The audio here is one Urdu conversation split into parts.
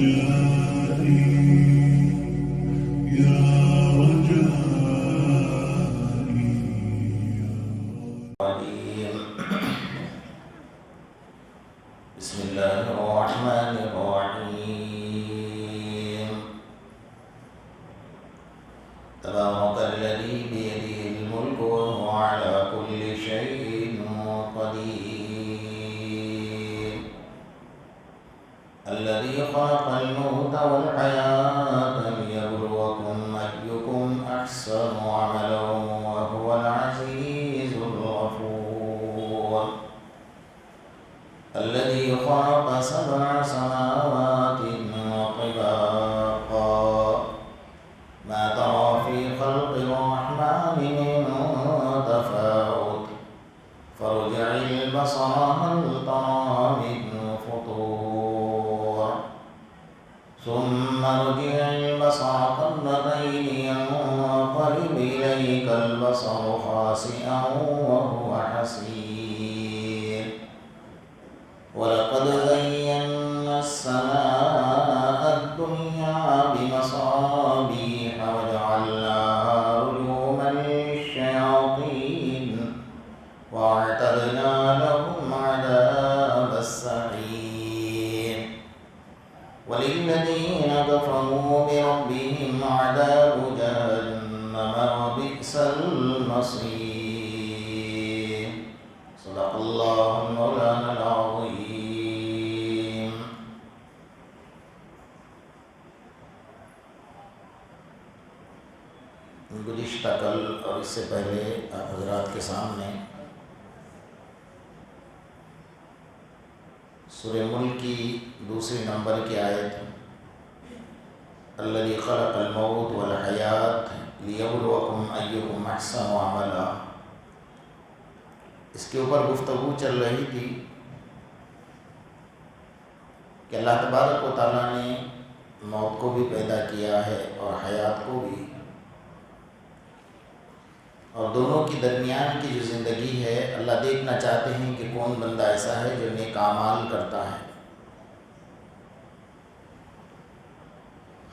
بسم الله الرحمن الرحيم تبارك الذي بيده الملك وهو على كل شيء قدير الذي خلق الموت والحياة ليبلوكم أيكم أحسن عملا وهو العزيز الغفور الذي خلق 7 سماوات طباقا ما ترى في خلق الرحمن من تفاوت فارجع البصر هل ترى من فطور ثم ارجع البصر كرتين ينقلب إليك البصر خاسئا وهو حسير ولقد زينا السماء الدنيا بمصابيح وجعلناها رجوما للشياطين وأعتدنا لهم عذاب السعير وللذين كفروا بربهم عذاب جهنم وبئس المصير صدق الله مولانا العظيم. گزشتہ کل اور اس سے پہلے آپ حضرات کے سامنے سورہ ملک کی دوسری نمبر کی آیت الذی خلق الموت والحیات لیبلوکم ایکم احسن عملا، اس کے اوپر گفتگو چل رہی تھی کہ اللہ تبارک و تعالیٰ نے موت کو بھی پیدا کیا ہے اور حیات کو بھی، اور دونوں کے درمیان کی جو زندگی ہے اللہ دیکھنا چاہتے ہیں کہ کون بندہ ایسا ہے جو نیک اعمال کرتا ہے۔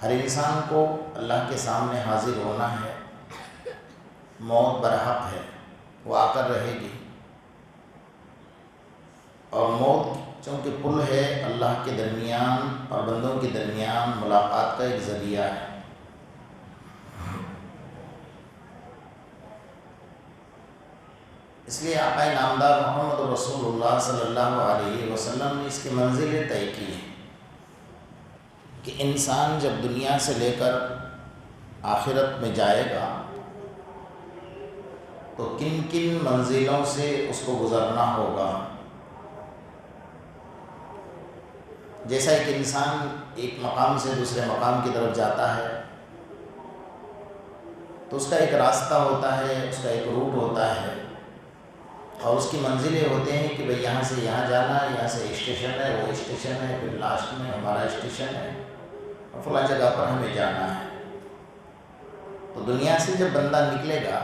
ہر انسان کو اللہ کے سامنے حاضر ہونا ہے، موت برحق ہے، وہ آ کر رہے گی، اور موت چونکہ پل ہے اللہ کے درمیان اور بندوں کے درمیان ملاقات کا ایک ذریعہ ہے۔ اس لیے آقا نامدار محمد رسول اللہ صلی اللہ علیہ وسلم نے اس کی منزلیں طے کی ہیں کہ انسان جب دنیا سے لے کر آخرت میں جائے گا تو کن کن منزلوں سے اس کو گزرنا ہوگا۔ جیسا ایک انسان ایک مقام سے دوسرے مقام کی طرف جاتا ہے تو اس کا ایک راستہ ہوتا ہے، اس کا ایک روٹ ہوتا ہے، اور اس کی منزلیں ہوتے ہیں کہ بھئی یہاں سے یہاں جانا ہے، یہاں سے اسٹیشن ہے، وہ اسٹیشن ہے، پھر لاسٹ میں ہمارا اسٹیشن ہے اور فلاں جگہ پر ہمیں جانا ہے۔ تو دنیا سے جب بندہ نکلے گا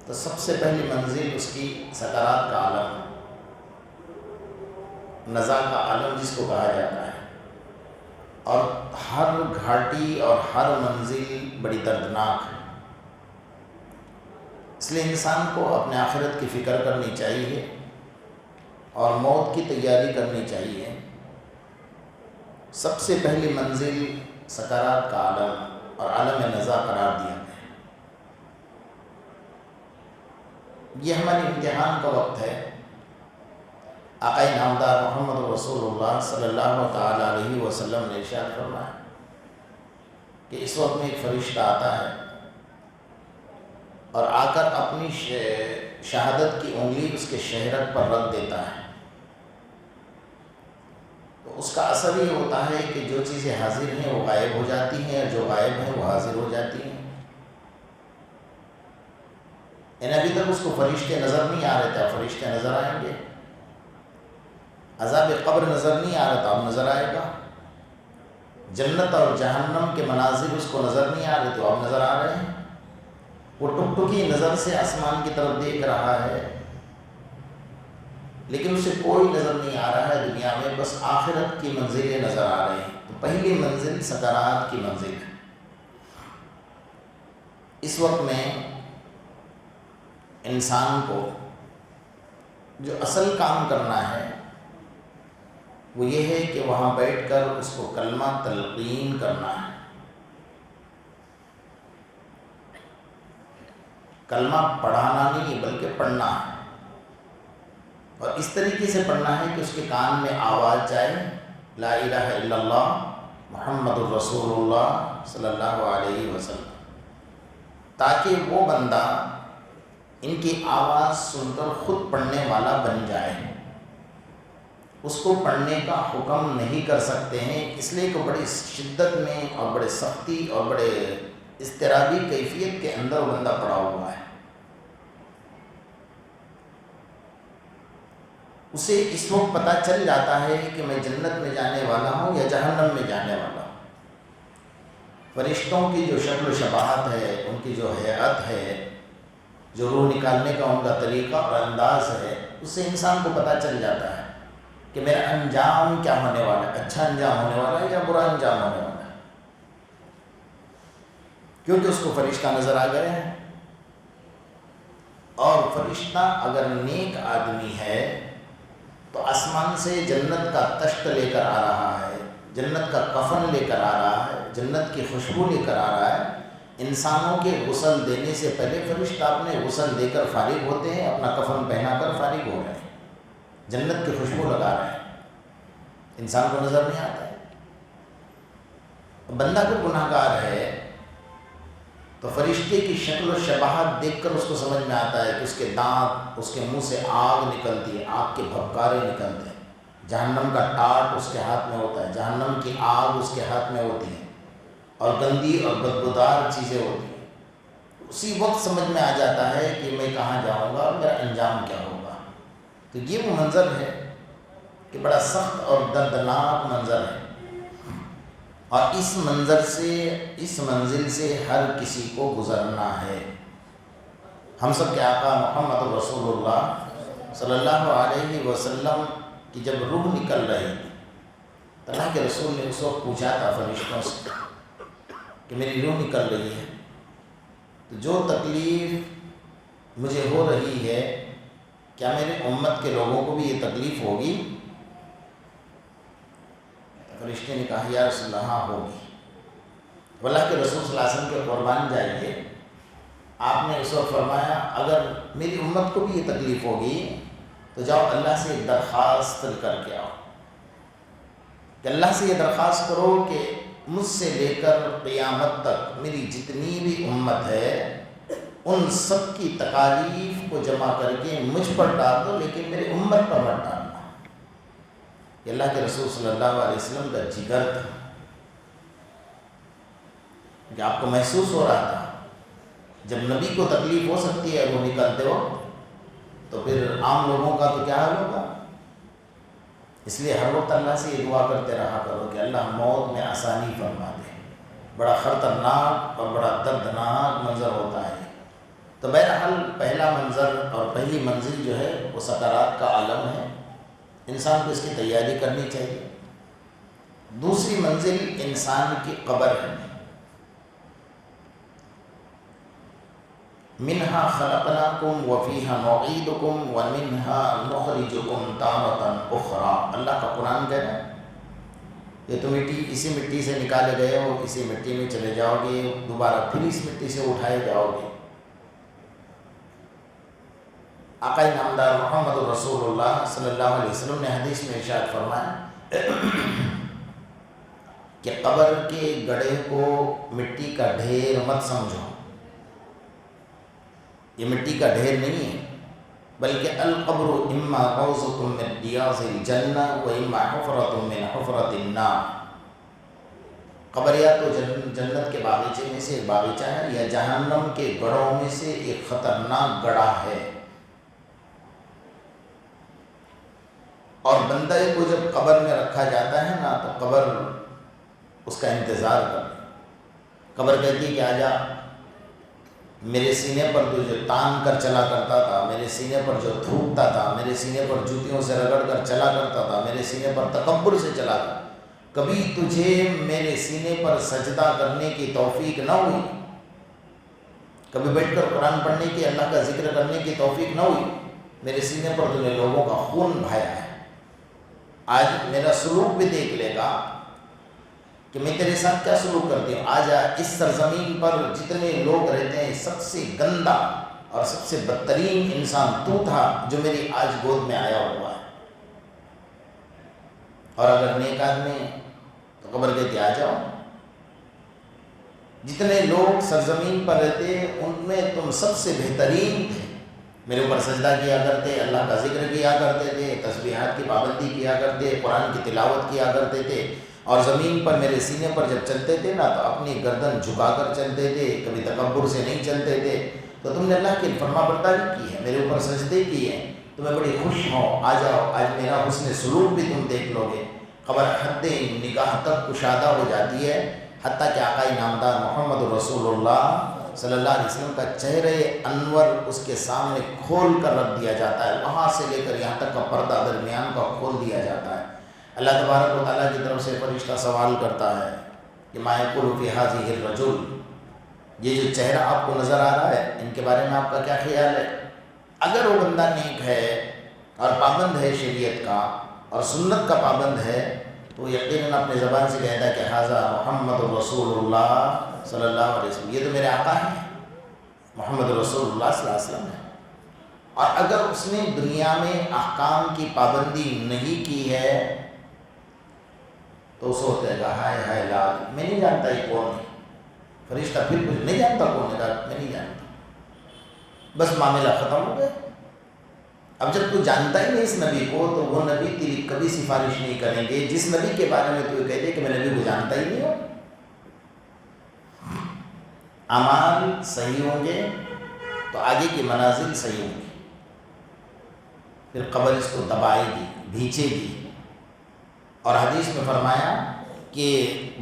تو سب سے پہلی منزل اس کی سکرات کا عالم، نزا کا عالم جس کو کہا جاتا ہے، اور ہر گھاٹی اور ہر منزل بڑی دردناک ہے۔ اس لیے انسان کو اپنے آخرت کی فکر کرنی چاہیے اور موت کی تیاری کرنی چاہیے۔ سب سے پہلی منزل سکرات کا عالم اور عالم نزا قرار دیا گیا۔ یہ ہمارے امتحان کا وقت ہے۔ آقا نامدار محمد رسول اللہ صلی اللہ تعالیٰ علیہ وسلم نے ارشاد فرمایا کہ اس وقت میں ایک فرشتہ آتا ہے اور آ کر اپنی شہادت کی انگلی اس کے شہرت پر رکھ دیتا ہے، تو اس کا اثر یہ ہوتا ہے کہ جو چیزیں حاضر ہیں وہ غائب ہو جاتی ہیں اور جو غائب ہیں وہ حاضر ہو جاتی ہیں۔ ابھی تک اس کو فرشتے نظر نہیں آ رہے تھے، اب فرشتے نظر آئیں گے۔ عذاب قبر نظر نہیں آ رہا تھا، اب نظر آئے گا۔ جنت اور جہنم کے مناظر اس کو نظر نہیں آ رہے تھے، اب نظر آ رہے ہیں۔ وہ ٹکٹکی نظر سے آسمان کی طرف دیکھ رہا ہے لیکن اسے کوئی نظر نہیں آ رہا ہے دنیا میں بس آخرت کی منزلیں نظر آ رہی ہیں. تو پہلی منزل سکرات کی منزل ہے. اس وقت میں انسان کو جو اصل کام کرنا ہے وہ یہ ہے کہ وہاں بیٹھ کر اس کو کلمہ تلقین کرنا ہے. کلمہ پڑھانا نہیں بلکہ پڑھنا ہے، اور اس طریقے سے پڑھنا ہے کہ اس کے کان میں آواز جائے لا الہ الا اللہ محمد الرسول اللہ صلی اللہ علیہ وسلم، تاکہ وہ بندہ ان کی آواز سن کر خود پڑھنے والا بن جائے. اس کو پڑھنے کا حکم نہیں کر سکتے ہیں، اس لیے کہ بڑی شدت میں اور بڑے سختی اور بڑے اضطرابی کیفیت کے اندر بندہ پڑا ہوا ہے. اسے اس وقت پتہ چل جاتا ہے کہ میں جنت میں جانے والا ہوں یا جہنم میں جانے والا ہوں. فرشتوں کی جو شکل و شباہت ہے، ان کی جو ہیئت ہے، جو روح نکالنے کا ان کا طریقہ اور انداز ہے، اس سے انسان کو پتہ چل جاتا ہے کہ میرا انجام کیا ہونے والا ہے، اچھا انجام ہونے والا ہے یا برا انجام ہونے والا ہے. کیونکہ اس کو فرشتہ نظر آ گئے ہیں، اور فرشتہ اگر نیک آدمی ہے تو آسمان سے جنت کا تشت لے کر آ رہا ہے، جنت کا کفن لے کر آ رہا ہے، جنت کی خوشبو لے کر آ رہا ہے. انسانوں کے غسل دینے سے پہلے فرشتہ اپنے غسل دے کر فارغ ہوتے ہیں، اپنا کفن پہنا کر فارغ ہو رہے ہیں، جنت کی خوشبو لگا رہے ہیں. انسان کو نظر نہیں آتا ہے. بندہ کو گناہ گار ہے تو فرشتے کی شکل و شباہت دیکھ کر اس کو سمجھ میں آتا ہے کہ اس کے دانت، اس کے منہ سے آگ نکلتی ہے، آگ کے بھبکارے نکلتے ہیں. جہنم کا ٹاٹ اس کے ہاتھ میں ہوتا ہے، جہنم کی آگ اس کے ہاتھ میں ہوتی ہے، اور گندی اور بدبودار چیزیں ہوتی ہیں. اسی وقت سمجھ میں آ جاتا ہے کہ میں کہاں جاؤں گا اور میرا انجام کیا ہوگا. تو یہ وہ منظر ہے کہ بڑا سخت اور دردناک منظر ہے، اور اس منزل سے ہر کسی کو گزرنا ہے. ہم سب کے آقا محمد رسول اللہ صلی اللہ علیہ وسلم کی جب روح نکل رہی تھی تو اللہ کے رسول نے اس وقت پوچھا تھا فرشتوں سے کہ میری روح نکل رہی ہے تو جو تکلیف مجھے ہو رہی ہے کیا میرے امت کے لوگوں کو بھی یہ تکلیف ہوگی؟ فرشتے نے کہا یا رسول اللہ ہاں ہوگی. اللہ کے رسول صلی اللہ علیہ وسلم کے قربان جائیے، آپ نے اس وقت فرمایا اگر میری امت کو بھی یہ تکلیف ہوگی تو جاؤ اللہ سے ایک درخواست کر کے آؤ، کہ اللہ سے یہ درخواست کرو کہ مجھ سے لے کر قیامت تک میری جتنی بھی امت ہے ان سب کی تکالیف کو جمع کر کے مجھ پر ڈال دو، لیکن میری امت پر مت ڈالنا. کہ اللہ کے رسول صلی اللہ علیہ وسلم کا جگر تھا کہ آپ کو محسوس ہو رہا تھا جب نبی کو تکلیف ہو سکتی ہے وہ نکلتے وقت تو پھر عام لوگوں کا تو کیا حال ہوگا. اس لیے ہر وقت اللہ سے یہ دعا کرتے رہا کرو کہ اللہ موت میں آسانی فرما دے. بڑا خطرناک اور بڑا دردناک منظر ہوتا ہے. تو بہرحال پہلا منظر اور پہلی منزل جو ہے وہ سکرات کا عالم ہے، انسان کو اس کی تیاری کرنی چاہیے. دوسری منزل انسان کی قبر ہے. منہا خلقناکم وفیہا نعیدکم ومنہا نخرجکم تارۃ اخری. اللہ کا قرآن کہہ رہا ہے یہ تو اسی مٹی سے نکالے گئے ہو، اسی مٹی میں چلے جاؤ گے، دوبارہ پھر اس مٹی سے اٹھائے جاؤ گے. آقا نامدار محمد رسول اللہ صلی اللہ علیہ وسلم نے حدیث میں ارشاد فرمایا کہ قبر کے گڑھے کو مٹی کا ڈھیر مت سمجھو. یہ مٹی کا ڈھیر نہیں ہے بلکہ القبر اما روضۃ من ریاض الجنہ و اما حفرۃ من حفرۃ النار. قبر یا تو جنت کے باغیچے میں سے ایک باغیچہ ہے یا جہنم کے گڑھوں میں سے ایک خطرناک گڑھا ہے. اور بندے کو جب قبر میں رکھا جاتا ہے نا تو قبر اس کا انتظار کرتی. قبر کہتی ہے کہ آ جا میرے سینے پر تو جو تان کر چلا کرتا تھا، میرے سینے پر جو تھوکتا تھا، میرے سینے پر جوتیوں سے رگڑ کر چلا کرتا تھا، میرے سینے پر تکبر سے چلا تھا، کبھی تجھے میرے سینے پر سجدہ کرنے کی توفیق نہ ہوئی؟ کبھی بیٹھ کر قرآن پڑھنے کی، اللہ کا ذکر کرنے کی توفیق نہ ہوئی؟ میرے سینے پر تو نے لوگوں کا خون بہایا ہے۔ آج میرا سلوک بھی دیکھ لے گا کہ میں تیرے ساتھ کیا سلوک کرتی ہوں۔ آج اس سرزمین پر جتنے لوگ رہتے ہیں، سب سے گندا اور سب سے بدترین انسان تو تھا جو میری آج گود میں آیا ہوا ہے۔ اور اگر نیک آدمی تو قبر کہتی آ جاؤ۔ جتنے لوگ سرزمین پر رہتے ان میں تم سب سے بہترین تھے، میرے اوپر سجدہ کیا کرتے، اللہ کا ذکر کیا کرتے تھے، تسبیحات کی پابندی کیا کرتے، قرآن کی تلاوت کیا کرتے تھے، اور زمین پر میرے سینے پر جب چلتے تھے نا تو اپنی گردن جھکا کر چلتے تھے، کبھی تکبر سے نہیں چلتے تھے۔ تو تم نے اللہ کی فرما برداری کی ہے، میرے اوپر سجدے کیے ہیں، تمہیں بڑی خوش ہو، آ جاؤ۔ آج میرا حسن سلوک بھی تم دیکھ لو گے۔ قبر حد نگاہ تک کشادہ ہو جاتی ہے، حتیٰ کہ آقا نامدار محمد رسول اللہ صلی اللہ علیہ وسلم کا چہرے انور اس کے سامنے کھول کر رکھ دیا جاتا ہے، وہاں سے لے کر یہاں تک کا پردہ درمیان کا کھول دیا جاتا ہے۔ اللہ تبارک و تعالیٰ کی طرف سے فرشتہ سوال کرتا ہے کہ ما یقول فی ھذہ الرجل، یہ جو چہرہ آپ کو نظر آ رہا ہے ان کے بارے میں آپ کا کیا خیال ہے؟ اگر وہ بندہ نیک ہے اور پابند ہے شریعت کا اور سنت کا پابند ہے تو یقیناً اپنے زبان سے کہتا ہے کہ ھذا محمد رسول اللہ صلی اللہ علیہ وسلم، یہ تو میرے آقا ہیں، محمد رسول اللہ صلی اللہ علیہ وسلم ہے۔ اور اگر اس نے دنیا میں احکام کی پابندی نہیں کی ہے تو اسے ہوتا ہے ہائے ہائے لال، میں نہیں جانتا یہ کون ہے۔ فرشتہ پھر کچھ نہیں جانتا کون ہے، میں نہیں جانتا، بس معاملہ ختم ہو گیا۔ اب جب تو جانتا ہی نہیں اس نبی کو تو وہ نبی تیری کبھی سفارش نہیں کریں گے جس نبی کے بارے میں تو کہتے کہ میں نبی کو جانتا ہی نہیں ہوں۔ اعمال صحیح ہوں گے تو آگے کی منازل صحیح ہوں گی، پھر قبر اس کو دبائے گی، بھیچے گی۔ اور حدیث میں فرمایا کہ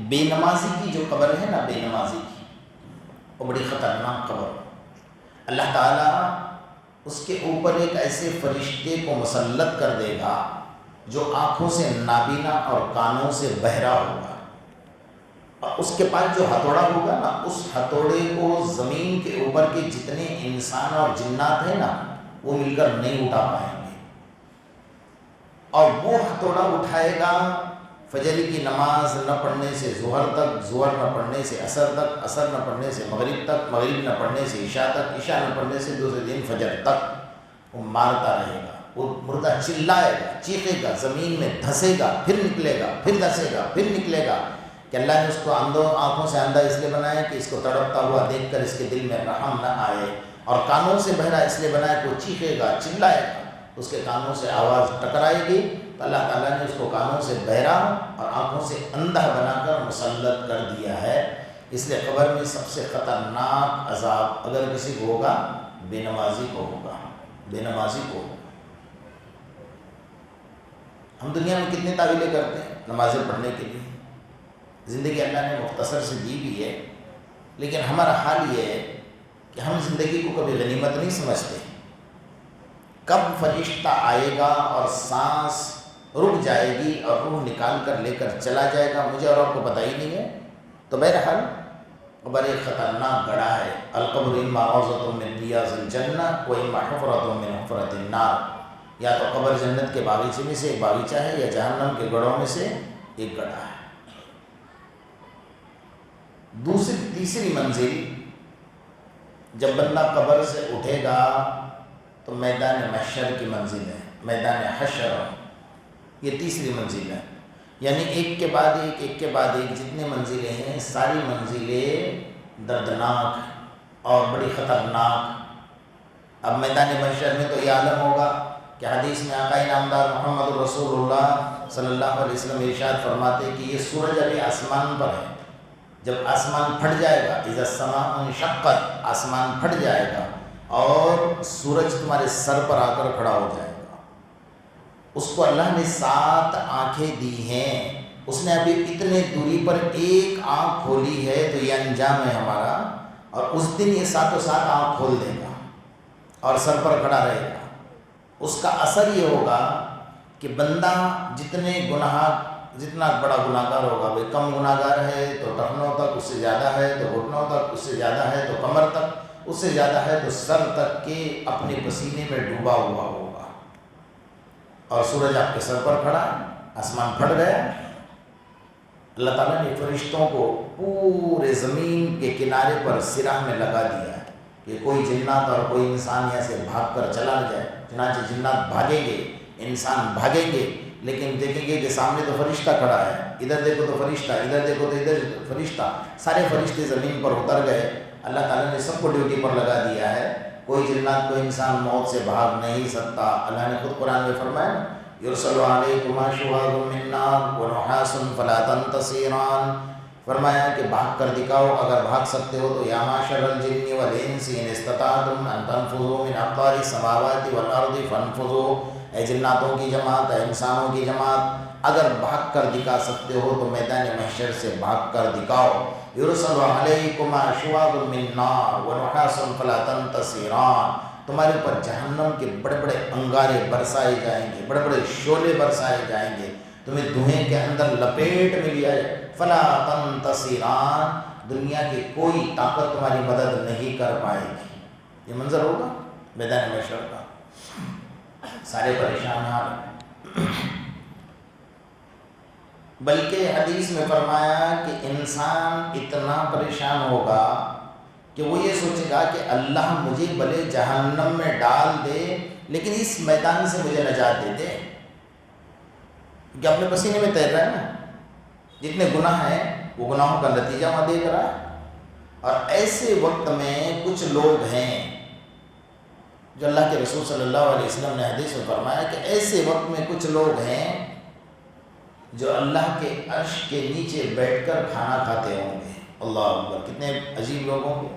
بے نمازی کی جو قبر ہے نا، بے نمازی کی، وہ بڑی خطرناک قبر۔ اللہ تعالیٰ اس کے اوپر ایک ایسے فرشتے کو مسلط کر دے گا جو آنکھوں سے نابینا اور کانوں سے بہرا ہوگا، اور اس کے پاس جو ہتھوڑا ہوگا نا، اس ہتھوڑے کو زمین کے اوپر کے جتنے انسان اور جنات ہیں نا وہ مل کر نہیں اٹھا پائیں گے۔ اور وہ ہتھوڑا اٹھائے گا فجر کی نماز نہ پڑھنے سے ظہر تک، ظہر نہ پڑھنے سے عصر تک، عصر نہ پڑھنے سے مغرب تک، مغرب نہ پڑھنے سے عشاء تک، عشاء نہ پڑھنے سے دوسرے دن فجر تک۔ وہ مارتا رہے گا، وہ مردہ چلائے گا، چیخے گا، زمین میں دھسے گا، پھر نکلے گا، پھر دھسے گا، پھر نکلے گا۔ کہ اللہ نے اس کو آنکھوں سے اندھا اس لیے بنایا کہ اس کو تڑپتا ہوا دیکھ کر اس کے دل میں رحم نہ آئے، اور کانوں سے بہرا اس لیے بنایا کہ وہ چیخے گا، چلائے گا، اس کے کانوں سے آواز ٹکرائے گی، تو اللہ تعالیٰ نے اس کو کانوں سے بہرا اور آنکھوں سے اندھا بنا کر مسلط کر دیا ہے۔ اس لیے قبر میں سب سے خطرناک عذاب اگر کسی کو ہوگا، بے نمازی کو ہوگا، بے نمازی کو ہوگا۔ ہم دنیا میں کتنے تعویلیں کرتے ہیں نمازیں پڑھنے کے لیے، زندگی اللہ نے مختصر سے دی بھی ہے، لیکن ہمارا حال یہ ہے کہ ہم زندگی کو کبھی غنیمت نہیں سمجھتے۔ کب فرشتہ آئے گا اور سانس رک جائے گی اور روح نکال کر لے کر چلا جائے گا، مجھے اور آپ کو پتہ ہی نہیں ہے۔ تو بہرحال قبر ایک خطرناک گڑھا ہے۔ القبر اما روضۃ من ریاض الجنہ و اما حفرۃ من حفرۃ النار، یا تو قبر جنت کے باغیچے میں سے ایک باغیچہ ہے یا جہنم کے گڑھوں میں سے ایک گڑھا ہے۔ تیسری منزل، جب بندہ قبر سے اٹھے گا تو میدان محشر کی منزل ہے، میدان حشر، یہ تیسری منزل ہے۔ یعنی ایک کے بعد ایک، ایک کے بعد ایک جتنے منزلیں ہیں، ساری منزلیں دردناک اور بڑی خطرناک۔ اب میدان محشر میں تو یہ عالم ہوگا کہ حدیث میں آقا نامدار محمد رسول اللہ صلی اللہ علیہ وسلم ارشاد فرماتے کہ یہ سورج ابھی آسمان پر ہے، جب آسمان پھٹ جائے گا، اذا السماء انشقت، آسمان پھٹ جائے گا اور سورج تمہارے سر پر آ کر کھڑا ہو جائے گا۔ اس کو اللہ نے 7 آنکھیں دی ہیں، اس نے ابھی اتنے دوری پر ایک آنکھ کھولی ہے، تو یہ انجام ہے ہمارا۔ اور اس دن یہ ساتوں ساتھ آنکھ کھول دے گا اور سر پر کھڑا رہے گا۔ اس کا اثر یہ ہوگا کہ بندہ جتنا بڑا گناہ گار ہوگا، بھائی کم گناہ گار ہے تو ٹخنوں تک، اس سے زیادہ ہے تو گھٹنوں تک، اس سے زیادہ ہے تو کمر تک، اس سے زیادہ ہے تو سر تک کے اپنے پسینے میں ڈوبا ہوا ہوگا، اور سورج آپ کے سر پر کھڑا ہے، آسمان پھٹ گیا۔ اللہ تعالیٰ نے فرشتوں کو پورے زمین کے کنارے پر سرہ میں لگا دیا ہے کہ کوئی جنات اور کوئی انسان یہاں سے بھاگ کر چلا نہ جائے۔ چنانچہ جنات بھاگیں گے، انسان بھاگیں گے، لیکن دیکھیں گے کہ سامنے تو فرشتہ کھڑا ہے، ادھر دیکھو تو فرشتہ، ادھر دیکھو تو ادھر فرشتہ، سارے فرشتے زمین پر اتر گئے۔ اللہ تعالیٰ نے سب کو ڈیوٹی پر لگا دیا ہے، کوئی جنات کوئی انسان موت سے بھاگ نہیں سکتا۔ اللہ نے خود قرآن میں فرمایا یرسل علیکم شواظ من نار ونحاس فلا تنتصران، فرمایا کہ بھاگ کر دکھاؤ، اگر بھاگ سکتے ہو تو یا معشر الجن والانس ان استطعتم ان تنفذوا من اقطار السماوات والارض فانفذوا، اے جناتوں کی جماعت، اے انسانوں کی جماعت، اگر بھاگ کر دکھا سکتے ہو تو میدان محشر سے بھاگ کر دکھاؤ۔ یرسل علیکم شواظ من نار ونحاس فلا تنتصران، تمہارے اوپر جہنم کے بڑے بڑے انگارے برسائے جائیں گے، بڑے بڑے شعلے برسائے جائیں گے، تمہیں دھوئیں کے اندر لپیٹ میں لیا جائے۔ فلا تنتصران، دنیا کی کوئی طاقت تمہاری مدد نہیں کر پائے گی۔ یہ منظر ہوگا میدان محشر کا، سارے پریشان حال۔ بلکہ حدیث میں فرمایا کہ انسان اتنا پریشان ہوگا کہ وہ یہ سوچے گا کہ اللہ مجھے بھلے جہنم میں ڈال دے لیکن اس میدان سے مجھے نجات دے دے، کہ اپنے پسینے میں تیر رہا ہے نا، جتنے گناہ ہیں وہ گناہوں کا نتیجہ وہاں دیکھ رہا ہے۔ اور ایسے وقت میں کچھ لوگ ہیں جو اللہ کے رسول صلی اللہ علیہ وسلم نے حدیث میں فرمایا کہ ایسے وقت میں کچھ لوگ ہیں جو اللہ کے عرش کے نیچے بیٹھ کر کھانا کھاتے ہوں گے۔ اللہ اکبر، کتنے عجیب لوگوں کے،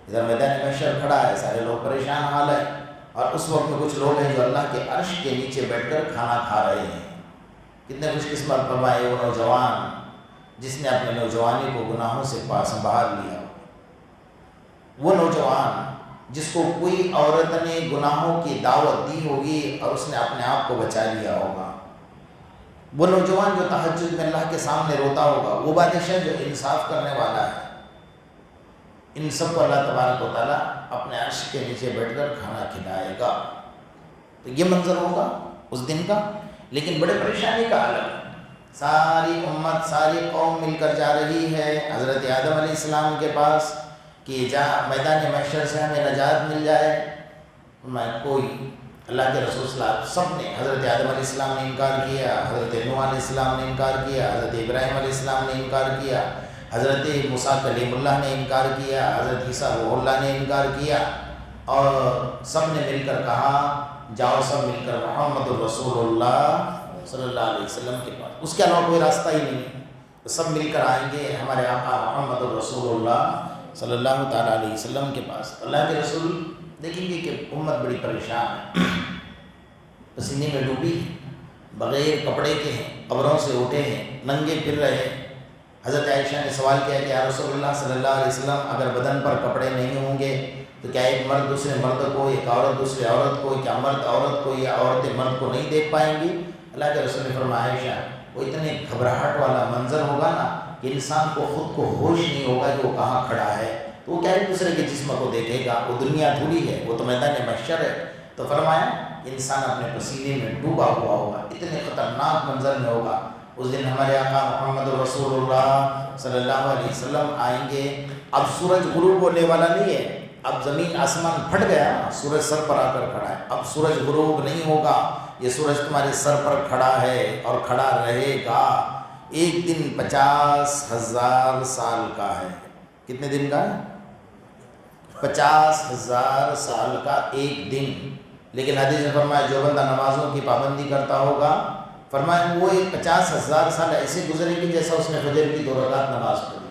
ادھر میدان محشر کھڑا ہے، سارے لوگ پریشان حال ہے، اور اس وقت میں کچھ لوگ ہیں جو اللہ کے عرش کے نیچے بیٹھ کر کھانا کھا رہے ہیں۔ کتنے خوش قسمت فرمائے وہ نوجوان جس نے اپنے نوجوانی کو گناہوں سے سنبھال لیا، وہ نوجوان جس کو کوئی عورت نے گناہوں کی دعوت دی ہوگی اور اس نے اپنے آپ کو بچا لیا ہوگا، وہ نوجوان جو تہجد میں اللہ کے سامنے روتا ہوگا، وہ بادشاہ جو انصاف کرنے والا ہے، ان سب کو اللہ تبارک و تعالیٰ اپنے عرش کے نیچے بیٹھ کر کھانا کھلائے گا۔ تو یہ منظر ہوگا اس دن کا، لیکن بڑے پریشانی کا عالم، ساری امت ساری قوم مل کر جا رہی ہے حضرت آدم علیہ السلام کے پاس کہ میدان محشر سے ہمیں نجات مل جائے۔ میں کوئی اللہ کے رسول صلی اللہ علیہ وسلم سب نے، حضرت آدم علیہ السلام نے انکار کیا، حضرت نوح علیہ السلام نے انکار کیا، حضرت ابراہیم علیہ السلام نے انکار کیا، حضرت موسیٰ کلیم اللہ نے انکار کیا، حضرت عیسیٰ روح اللہ نے انکار کیا، اور سب نے مل کر کہا جاؤ سب مل کر محمد الرسول اللہ صلی اللہ علیہ وسلم کے پاس، اس کے علاوہ کوئی راستہ ہی نہیں، تو سب مل کر آئیں گے ہمارے آقا محمد الرسول اللہ صلی اللہ تعالیٰ علیہ وسلم کے پاس۔ اللہ کے رسول دیکھیں گے کہ امت بڑی پریشان ہے، پسینے میں ڈوبی، بغیر کپڑے کے ہیں، قبروں سے اٹھے ہیں، ننگے پھر رہے ہیں۔ حضرت عائشہ نے سوال کیا کہ یا رسول اللہ صلی اللہ علیہ وسلم اگر بدن پر کپڑے نہیں ہوں گے تو کیا ایک مرد دوسرے مرد کو، ایک عورت دوسرے عورت کو، کیا مرد عورت کو یا عورتیں مرد کو نہیں دیکھ پائیں گی؟ اللہ کے رسول نے فرمایا عائشہ وہ اتنے گھبراہٹ والا منظر ہوگا نا کہ انسان کو خود کو ہوش نہیں ہوگا کہ وہ کہاں کھڑا ہے، تو وہ کیا ایک دوسرے کے جسم کو دیکھے گا؟ وہ دنیا تھوڑی ہے، وہ تو میدان محشر ہے۔ تو فرمایا انسان اپنے پسینے میں ڈوبا ہوا ہوگا، اتنے خطرناک منظر میں ہوگا۔ اس دن ہمارے آقا محمد رسول اللہ صلی اللہ علیہ وسلم آئیں گے۔ اب سورج غروب ہونے والا نہیں ہے، اب زمین آسمان پھٹ گیا، سورج سر پر آ کر کھڑا ہے، اب سورج غروب نہیں ہوگا، یہ سورج تمہارے سر پر کھڑا ہے اور کھڑا رہے گا۔ ایک دن 50,000 سال کا ہے۔ کتنے دن کا ہے؟ 50,000 سال کا ایک دن۔ لیکن حدیث میں فرمایا جو بندہ نمازوں کی پابندی کرتا ہوگا، فرمایا وہ ایک 50,000 سال ایسے گزرے گی جیسا اس نے فجر کی 2 رکعت نماز پڑھی۔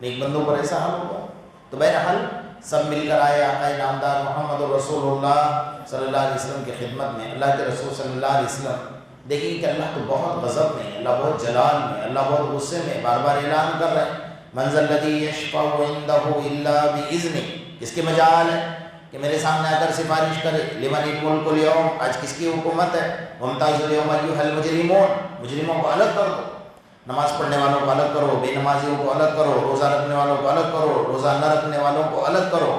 نیک بندوں پر ایسا حال ہوگا۔ تو بہرحال سب مل کر آئے آقا نامدار محمد رسول اللہ صلی اللہ علیہ وسلم کی خدمت میں۔ اللہ کے رسول صلی اللہ علیہ وسلم دیکھیں کہ اللہ تو بہت غضب میں، اللہ بہت جلال میں، اللہ بہت غصے میں، بار بار اعلان کر رہے ہیں من ذا الذی یشفع عنده الا باذنہ، کس کے مجال ہے کہ میرے سامنے آ کر سفارش کرے؟ لمن الملک اليوم، آج کس کی حکومت ہے؟ وامتازوا اليوم ایھا المجرمون، مجرموں کو الگ کر دو، نماز پڑھنے والوں کو الگ کرو، بے نمازیوں کو الگ کرو، روزہ رکھنے والوں کو الگ کرو، روزہ نہ رکھنے والوں کو الگ کرو،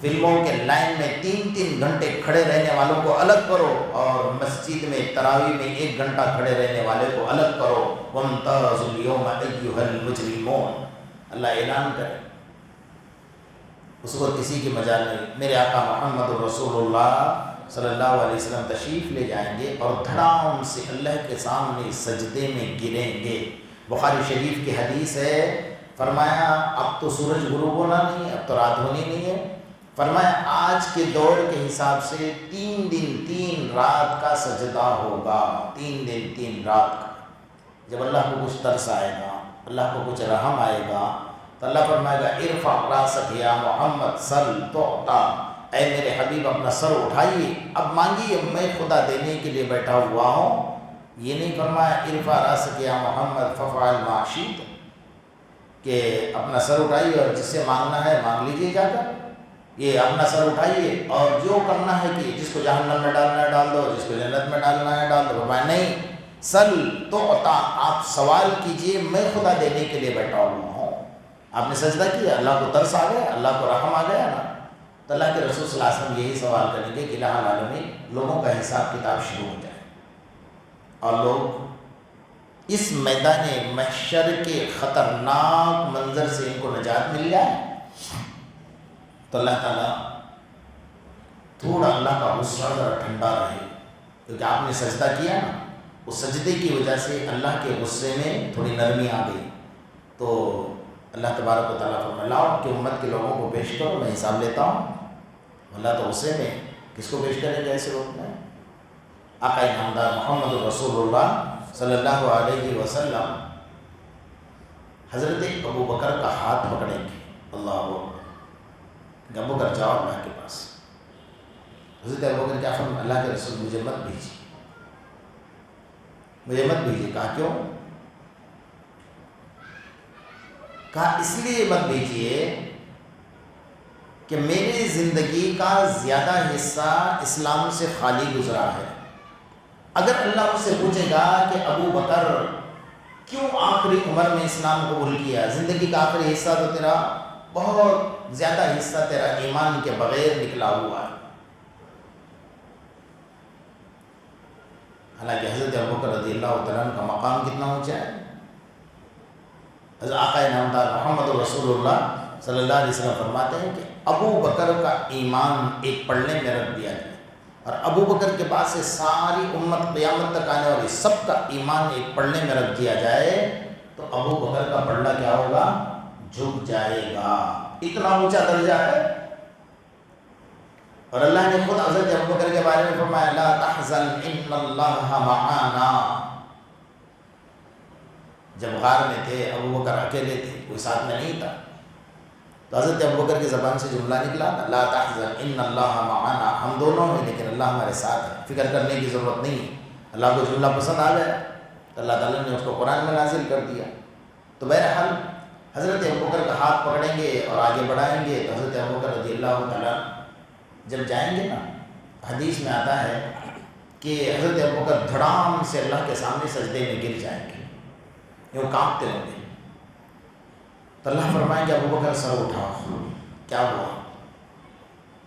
فلموں کے لائن میں 3 گھنٹے کھڑے رہنے والوں کو الگ کرو، اور مسجد میں تراویح میں 1 گھنٹہ کھڑے رہنے والے کو الگ کرو۔ وامتازوا اليوم ایھا المجرمون، اللہ اعلان کرے، اس کو کسی کی مجال نہیں۔ میرے آقا محمد رسول اللہ صلی اللہ علیہ وسلم تشریف لے جائیں گے اور دھڑام سے اللہ کے سامنے سجدے میں گریں گے۔ بخاری شریف کی حدیث ہے، فرمایا اب تو سورج غروب ہونا نہیں ہے، اب تو رات ہونی نہیں ہے، فرمایا آج کے دور کے حساب سے 3 دن 3 رات کا سجدہ ہوگا، 3 دن 3 رات کا۔ جب اللہ کو کچھ ترس آئے گا، اللہ کو کچھ رحم آئے گا، تو اللہ فرمائے گا ارفع راسک یا محمد سل تعطا، اے میرے حبیب اپنا سر اٹھائیے، اب مانگیے، میں خدا دینے کے لیے بیٹھا ہوا ہوں۔ یہ نہیں فرمایا ارفع راسک یا محمد ففعل ما شئت، کہ اپنا سر اٹھائیے اور جس سے مانگنا ہے مانگ لیجیے جا کر، یہ اپنا سر اٹھائیے اور جو کرنا ہے کہ جس کو جہنم میں ڈالنا ہے ڈال دو، جس کو جنت میں ڈالنا ہے ڈال دو۔ فرمایا نہیں، سل تعطا، آپ سوال کیجئے، میں خدا دینے کے لیے بیٹھا ہوا ہوں۔ آپ نے سجدہ کیا، اللہ کو ترس آ گیا، اللہ کو رحم آ گیا نا، تو اللہ کے رسول صلی اللہ علیہ وسلم یہی سوال کریں گے کہ الہ العالمین لوگوں کا حساب کتاب شروع ہو جائے اور لوگ اس میدان محشر کے خطرناک منظر سے ان کو نجات مل جائے، تو اللہ تعالیٰ تھوڑا اللہ کا غصہ ذرا ٹھنڈا رہے، کیونکہ آپ نے سجدہ کیا نا، اس سجدے کی وجہ سے اللہ کے غصے میں تھوڑی نرمی آ گئی، تو اللہ تبارک و تعالیٰ فرمائے لاؤ کہ امت کے لوگوں کو پیش کرو، میں حساب لیتا ہوں۔ اللہ تو غصے میں کس کو پیش کرے گا ایسے وقت میں؟ آقا نامدار محمد رسول اللہ صلی اللہ علیہ وسلم حضرت ابو بکر کا ہاتھ پکڑیں گے، اللہ اکبر، ابو بکر جاؤ اللہ کے پاس۔ حضرت ابو بکر کیا فرمایا؟ اللہ کے رسول مجھے مت بھیجیے، مجھے مت بھیجیے۔ کہا کیوں؟ کہا اس لیے مت بھیجیے کہ میری زندگی کا زیادہ حصہ اسلام سے خالی گزرا ہے۔ اگر اللہ مجھ سے پوچھے گا کہ ابو بکر کیوں آخری عمر میں اسلام قبول کیا، زندگی کا آخری حصہ تو تیرا بہت زیادہ حصہ تیرا ایمان کے بغیر نکلا ہوا ہے۔ حالانکہ حضرت ابو بکر رضی اللہ تعالیٰ عنہ کا مقام کتنا اونچا ہے۔ حضرت آقا نامدار محمد رسول اللہ صلی اللہ علیہ وسلم فرماتے ہیں کہ ابو بکر کا ایمان ایک پلڑے میں رکھ دیا جائے، اور ابو بکر کے بعد سے ساری امت قیامت تک آنے والی سب کا ایمان ایک پلڑے میں رکھ دیا جائے، تو ابو بکر کا پلڑا کیا ہوگا؟ جھک جائے گا، اتنا اونچا درجہ ہے۔ اور اللہ نے خود حضرت ابو بکر کے بارے میں فرمایا لا تحزن ان اللہ معانا۔ جب غار میں تھے، ابو بکر اکیلے تھے، کوئی ساتھ میں نہیں تھا، تو حضرت ابو بکر کی زبان سے جملہ نکلا لا تحزن ان اللہ معانا، ہم دونوں ہیں لیکن اللہ ہمارے ساتھ ہے، فکر کرنے کی ضرورت نہیں ہے۔ اللہ کو جملہ پسند آ گیا تو اللہ تعالیٰ نے اس کو قرآن میں نازل کر دیا۔ تو بہرحال حضرت ابو بکر کا ہاتھ پکڑیں گے اور آگے بڑھائیں گے، تو حضرت ابو بکر رضی اللہ تعالیٰ جب جائیں گے نا، حدیث میں آتا ہے کہ حضرت ابو بکر دھڑام سے اللہ کے سامنے سجدے میں گر جائیں گے، یوں کانپتے ہوں گے، تو اللہ فرمائیں کہ ابو بکر سر اٹھاؤ، کیا ہوا؟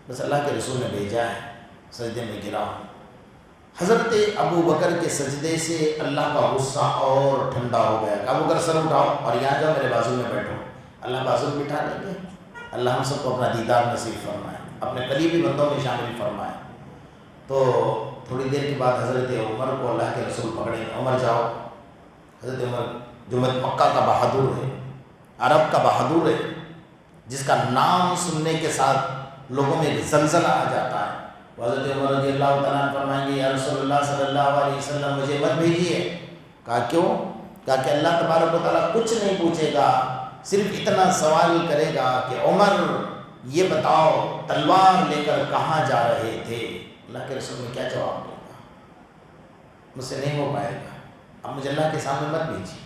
بس اللہ کے رسول نے بھیجا ہے، سجدے میں گرا۔ حضرت ابو بکر کے سجدے سے اللہ کا غصہ اور ٹھنڈا ہو گیا کہ ابو بکر سر اٹھاؤ اور یہاں جاؤ میرے بازو میں بیٹھو۔ اللہ بازو میں بٹھا لیں گے۔ اللہ ہم سب کو اپنا دیدار نصیب فرمائے، اپنے قریبی بندوں میں شامل فرمائے۔ تو تھوڑی دیر کے بعد حضرت عمر کو اللہ کے رسول پکڑے، عمر جاؤ۔ حضرت عمر جو مکہ کا بہادر ہے، عرب کا بہادر ہے، جس کا نام سننے کے ساتھ لوگوں میں ایک زلزلہ آ جاتا ہے، حضرت عمر رضی اللہ تعالیٰ عنہ فرمائیں گے یا رسول اللہ صلی اللہ علیہ وسلم مجھے مت بھیجیے۔ کہا کیوں؟ کہا کہ اللہ تبارک و تعالیٰ کچھ نہیں پوچھے گا، صرف اتنا سوال کرے گا کہ عمر یہ بتاؤ تلوار لے کر کہاں جا رہے تھے؟ اللہ کے رسول نے کیا جواب دے گا؟ مجھ سے نہیں ہو پائے گا، اب مجھے اللہ کے سامنے مت بھیجیے۔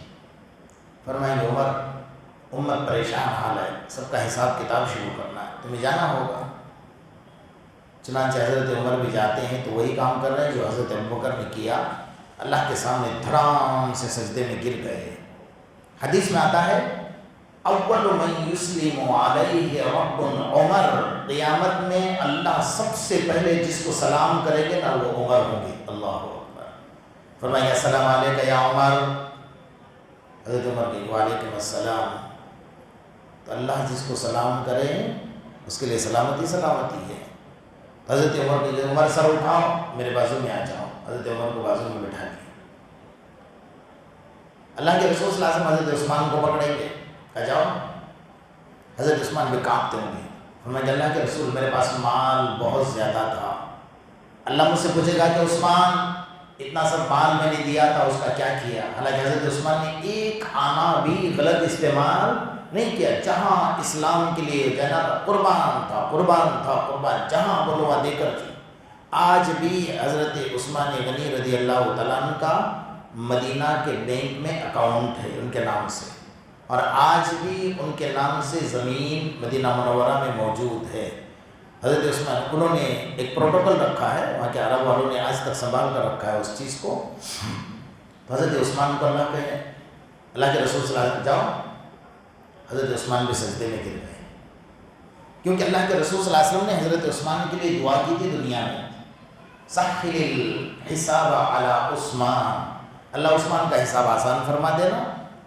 فرمائیں گے عمر امت پریشان حال ہے، سب کا حساب کتاب شروع کرنا ہے، تمہیں جانا ہوگا۔ چنانچہ حضرت عمر بھی جاتے ہیں تو وہی کام کر رہے ہیں جو حضرت ابوبکر نے کیا، اللہ کے سامنے دھڑام سے سجدے میں گر گئے۔ حدیث میں آتا ہے اول من یسلم علیہ رب عمر، قیامت میں اللہ سب سے پہلے جس کو سلام کریں گے نا وہ عمر ہوں گے۔ اللہ اکبر۔ فرمایا السلام علیکم یا عمر، حضرت عمر کی وعلیکم السلام۔ تو اللہ جس کو سلام کرے اس کے لیے سلامتی سلامتی ہے۔ حضرت عمر نے عمر سر اٹھاؤ میرے بازو میں آ جاؤ، حضرت عمر کو بازو میں بٹھا دیا۔ اللہ کے رسول صلی اللہ علیہ وسلم حضرت عثمان کو پکڑیں گے، کہا جاؤ۔ حضرت عثمان بھی کانپتے ہوں گے، فرمایا اللہ کے رسول میرے پاس مال بہت زیادہ تھا، اللہ مجھ سے پوچھے گا کہ عثمان اتنا سب مال میں نے دیا تھا اس کا کیا کیا؟ حالانکہ حضرت عثمان نے ایک آنا بھی غلط استعمال نہیں کیا، جہاں اسلام کے لیے جناب قربان تھا، جہاں بلوا دے کر کی۔ آج بھی حضرت عثمان غنی رضی اللہ تعالیٰ عنہ کا مدینہ کے بینک میں اکاؤنٹ ہے ان کے نام سے، اور آج بھی ان کے نام سے زمین مدینہ منورہ میں موجود ہے۔ حضرت عثمان انہوں نے ایک پروٹوکول رکھا ہے، وہاں کے عرب والوں نے آج تک سنبھال کر رکھا ہے اس چیز کو۔ تو حضرت عثمان کو اللہ کہے، اللہ کے رسول صلی اللہ علیہ وسلم جاؤ۔ حضرت عثمان بھی سجدے میں گر گئے، کیونکہ اللہ کے رسول صلی اللہ علیہ وسلم نے حضرت عثمان کے لیے دعا کی تھی دنیا میں، سہل الحساب علی عثمان، اللہ عثمان کا حساب آسان فرما دینا۔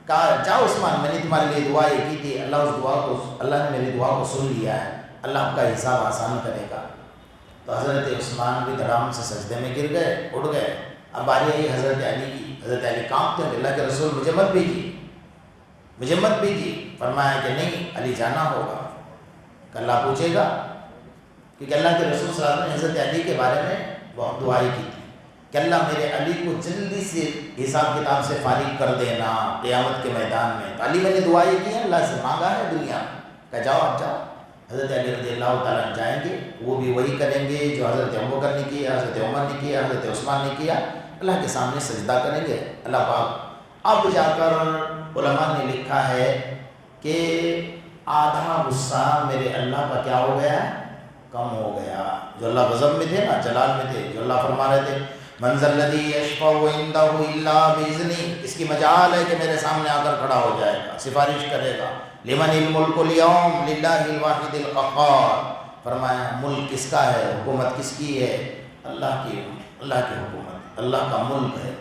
کہا جاؤ عثمان، میں نے تمہارے لیے دعا یہ کی تھی، اللہ نے میری دعا کو سن لیا ہے، اللہ آپ کا حساب آسان کرے گا۔ تو حضرت عثمان بھی دھڑام سے سجدے میں گر گئے، اٹھ گئے۔ اب باری آئی حضرت علی کی، حضرت علی کانپتے ہیں، اللہ کے رسول مجھے مت بھیجیے۔ فرمایا کہ نہیں، علی جانا ہوگا، کہ اللہ پوچھے گا، کیونکہ اللہ کے رسول صلی اللہ علیہ وسلم نے حضرت علی کے بارے میں بہت دعائیں کی تھی کہ اللہ میرے علی کو جلدی سے حساب کتاب سے فارغ کر دینا قیامت کے میدان میں۔ تو علی میں نے دعائیں کی ہیں، اللہ سے مانگا ہے دنیا میں، کہ جاؤ آپ جاؤ۔ حضرت علی رضی اللہ تعالیٰ عنہ جائیں گے، وہ بھی وہی کریں گے جو حضرت ابوبکر نے کیا، حضرت عمر نے کیا، حضرت عثمان نے کیا، اللہ کے سامنے سجدہ کریں گے۔ اللہ پاک اب جا کر علماء نے لکھا ہے کہ آدھا غصہ میرے اللہ کا کیا ہو گیا، کم ہو گیا۔ جو اللہ غضب میں تھے نا، جلال میں تھے، جو اللہ فرما رہے تھے من ذا الذی یشفع عنده الا باذنہ، اس کی مجال ہے کہ میرے سامنے آ کر کھڑا ہو جائے گا، سفارش کرے گا۔ لمن الملک اليوم للہ الواحد القہار، فرمایا ملک کس کا ہے، حکومت کس کی ہے، اللہ کی حکومت، اللہ کا ملک ہے۔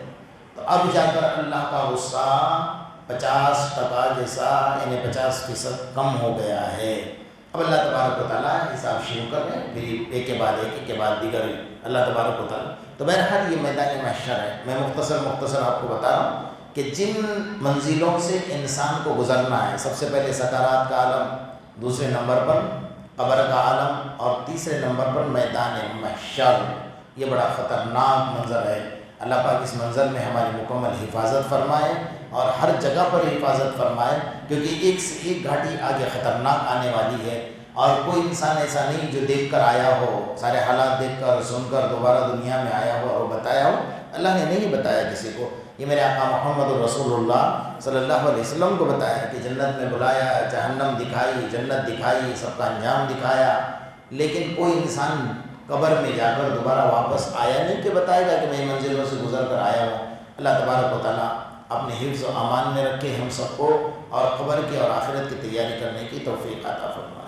تو اب جا کر اللہ کا غصہ 50% جیسا، یعنی 50% کم ہو گیا ہے۔ اب اللہ تبارک و تعالیٰ حساب شروع کر رہے ہیں، پھر ایک کے بعد دیگر اللہ تبارک و تعالیٰ۔ تو بہرحال یہ میدان محشر ہے، میں مختصر آپ کو بتا رہا ہوں کہ جن منزلوں سے انسان کو گزرنا ہے، سب سے پہلے سکرات کا عالم، دوسرے نمبر پر قبر کا عالم، اور تیسرے نمبر پر میدان محشر۔ یہ بڑا خطرناک منظر ہے، اللہ پاک اس منظر میں ہماری مکمل حفاظت فرمائے اور ہر جگہ پر حفاظت فرمائے، کیونکہ ایک سے ایک گھاٹی آگے خطرناک آنے والی ہے، اور کوئی انسان ایسا نہیں جو دیکھ کر آیا ہو، سارے حالات دیکھ کر سن کر دوبارہ دنیا میں آیا ہو اور بتایا ہو۔ اللہ نے نہیں بتایا کسی کو، یہ میرے آقا محمد الرسول اللہ صلی اللہ علیہ وسلم کو بتایا کہ جنت میں بلایا، جہنم دکھائی، جنت دکھائی، سب کا انجام دکھایا، لیکن کوئی انسان قبر میں جا کر دوبارہ واپس آیا نہیں کہ بتائے گا کہ میں منزلوں سے گزر کر آیا ہوں۔ اللہ تبارک و تعالیٰ اپنے حفظ و امان میں رکھے ہم سب کو، اور قبر کی اور آخرت کی تیاری کرنے کی توفیق عطا فرمائے۔